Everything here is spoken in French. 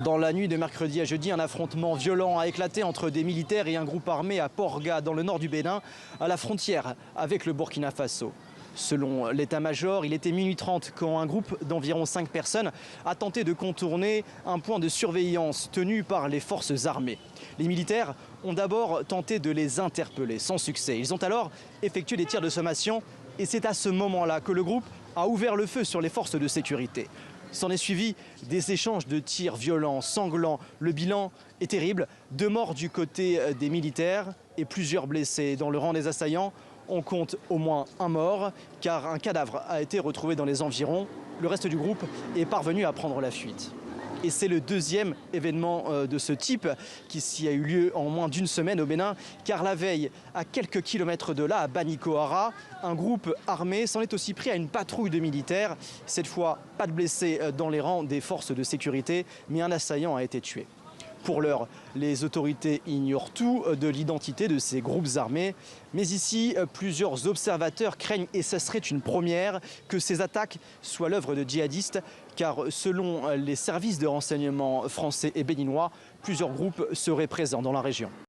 Dans la nuit de mercredi à jeudi, un affrontement violent a éclaté entre des militaires et un groupe armé à Porga, dans le nord du Bénin, à la frontière avec le Burkina Faso. Selon l'état-major, il était minuit 30 quand un groupe d'environ 5 personnes a tenté de contourner un point de surveillance tenu par les forces armées. Les militaires ont d'abord tenté de les interpeller, sans succès. Ils ont alors effectué des tirs de sommation et c'est à ce moment-là que le groupe a ouvert le feu sur les forces de sécurité. S'en est suivi des échanges de tirs violents, sanglants. Le bilan est terrible. 2 morts du côté des militaires et plusieurs blessés. Dans le rang des assaillants, on compte au moins un mort, car un cadavre a été retrouvé dans les environs. Le reste du groupe est parvenu à prendre la fuite. Et c'est le deuxième événement de ce type qui s'y a eu lieu en moins d'une semaine au Bénin, car la veille, à quelques kilomètres de là, à Banikoara, un groupe armé s'en est aussi pris à une patrouille de militaires. Cette fois, pas de blessés dans les rangs des forces de sécurité, mais un assaillant a été tué. Pour l'heure, les autorités ignorent tout de l'identité de ces groupes armés. Mais ici, plusieurs observateurs craignent, et ce serait une première, que ces attaques soient l'œuvre de djihadistes. Car selon les services de renseignement français et béninois, plusieurs groupes seraient présents dans la région.